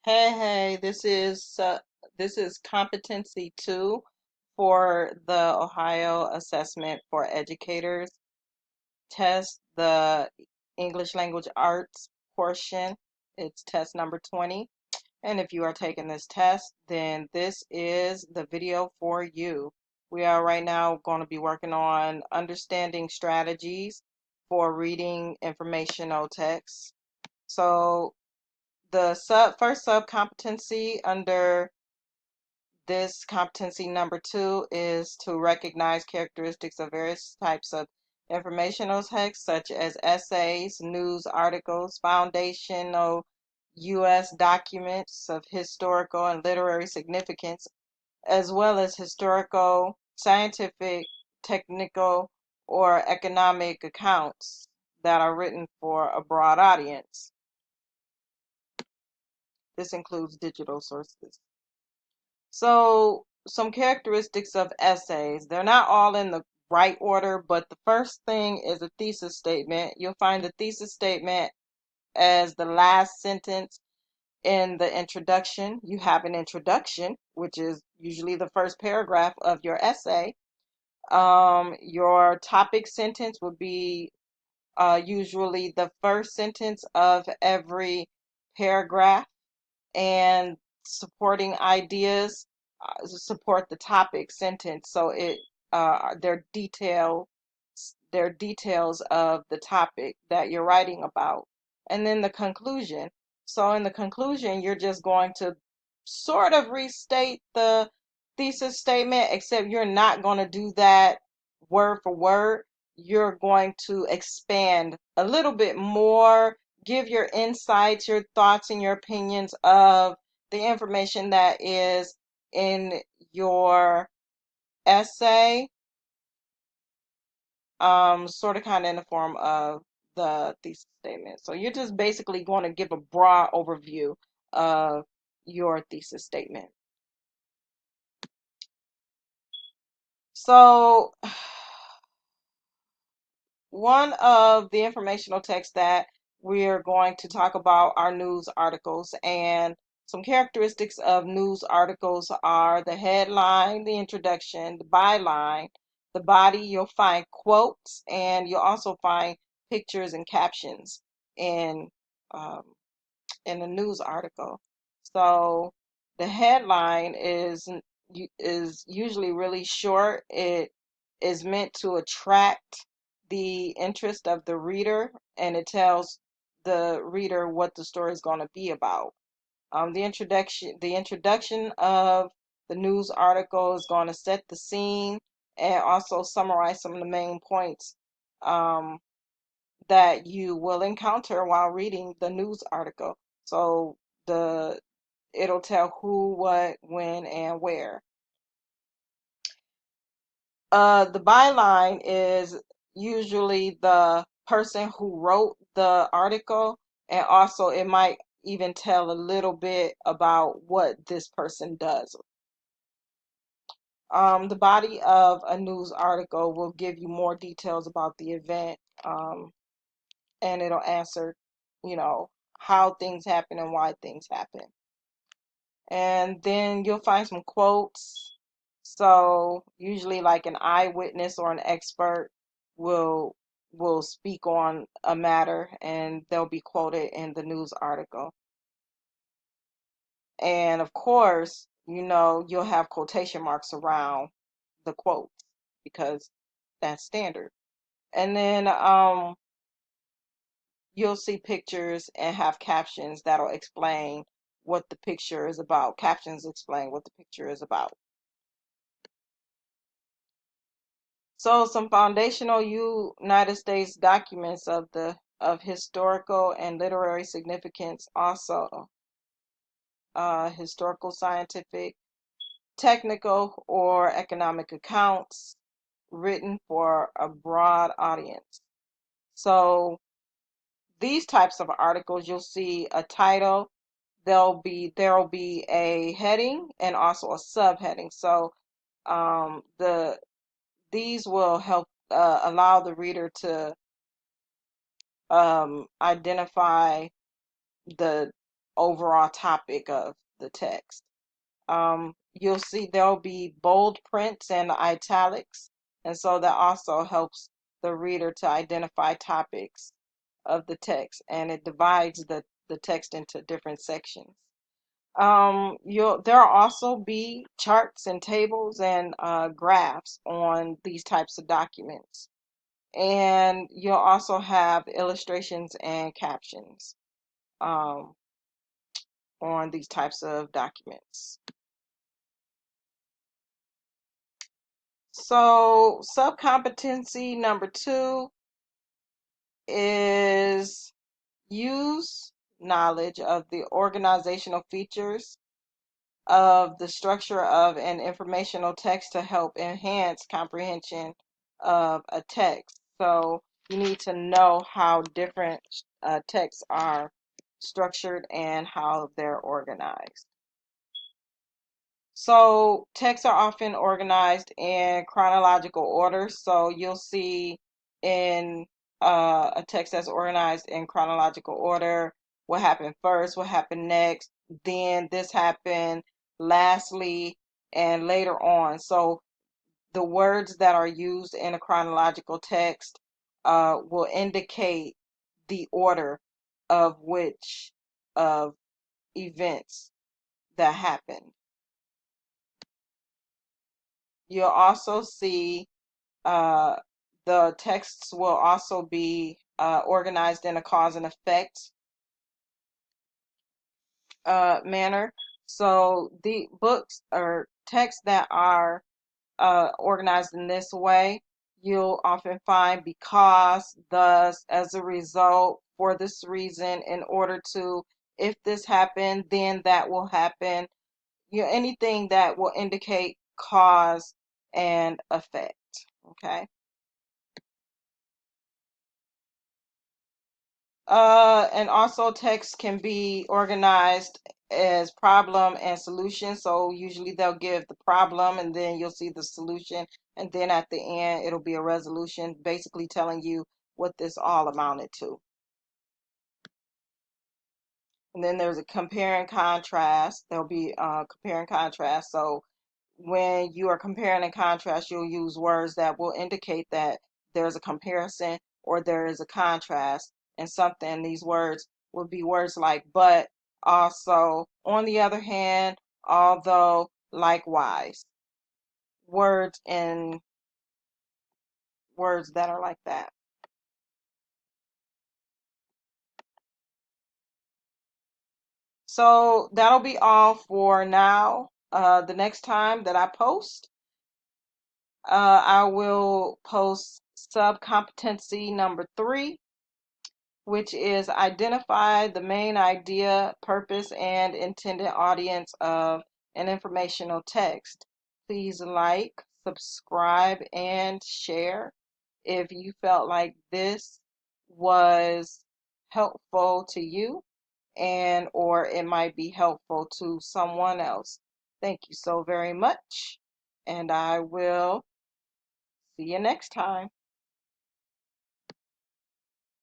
Hey, this is Competency 2 for the Ohio Assessment for Educators test, the English Language Arts portion. It's test number 20. And if you are taking this test, then this is the video for you. We are right now going to be working on understanding strategies for reading informational text. So the first sub competency under this competency number 2 is to recognize characteristics of various types of informational text, such as essays, news articles, foundational U.S. documents of historical and literary significance, as well as historical, scientific, technical, or economic accounts that are written for a broad audience. This includes digital sources. So, some characteristics of essays. They're not all in the right order, but the first thing is a thesis statement. You'll find the thesis statement as the last sentence in the introduction. You have an introduction, which is usually the first paragraph of your essay. Your topic sentence would be usually the first sentence of every paragraph, and supporting ideas support the topic sentence. So they're details of the topic that you're writing about. And then the conclusion. So in the conclusion, you're just going to sort of restate the thesis statement, except you're not going to do that word for word. You're going to expand a little bit more, give your insights, your thoughts, and your opinions of the information that is in your essay, sort of kind of in the form of the thesis statement. So you're just basically going to give a broad overview of your thesis statement. So one of the informational texts that we're going to talk about are news articles, and some characteristics of news articles are the headline, the introduction, the byline, the body. You'll find quotes, and you'll also find pictures and captions in um, in a news article. So the headline is usually really short. It is meant to attract the interest of the reader, and it tells the reader what the story is going to be about. The introduction of the news article is going to set the scene and also summarize some of the main points um, that you will encounter while reading the news article. So the it'll tell who, what, when, and where. The byline is usually the person who wrote the article, and also it might even tell a little bit about what this person does. The body of a news article will give you more details about the event, and it'll answer, you know, how things happen and why things happen. And then you'll find some quotes. So usually like an eyewitness or an expert will will speak on a matter, and they'll be quoted in the news article. And of course, you'll have quotation marks around the quotes because that's standard. And then you'll see pictures and have captions that'll explain what the picture is about. Captions explain what the picture is about. So some foundational United States documents of historical and literary significance, also historical, scientific, technical, or economic accounts written for a broad audience. So these types of articles, you'll see a title, there'll be a heading and also a subheading. So these will help allow the reader to identify the overall topic of the text. You'll see there'll be bold prints and italics, and so that also helps the reader to identify topics of the text, and it divides the text into different sections. There'll also be charts and tables and graphs on these types of documents, and you'll also have illustrations and captions um, on these types of documents. So, subcompetency number 2 is use knowledge of the organizational features of the structure of an informational text to help enhance comprehension of a text. So, you need to know how different texts are structured and how they're organized. So texts are often organized in chronological order. So you'll see in a text that's organized in chronological order what happened first, what happened next, then this happened, lastly, and later on. So the words that are used in a chronological text will indicate the order of which of events that happened. You'll also see uh, the texts will also be organized in a cause and effect manner. So the books or texts that are organized in this way, you'll often find because, thus, as a result, for this reason, in order to, if this happened, then that will happen. Anything that will indicate cause and effect. Okay. And also text can be organized as problem and solution. So usually they'll give the problem and then you'll see the solution. And then at the end, it'll be a resolution basically telling you what this all amounted to. And then there's a compare and contrast. There'll be compare and contrast. So when you are comparing and contrast, you'll use words that will indicate that there's a comparison or there is a contrast in something. These words will be words like but, also, on the other hand, although, likewise. Words and words that are like that. So that'll be all for now. The next time that I post, I will post subcompetency number 3, which is identify the main idea, purpose, and intended audience of an informational text. Please like, subscribe, and share if you felt like this was helpful to you and or it might be helpful to someone else. Thank you so very much, and I will see you next time.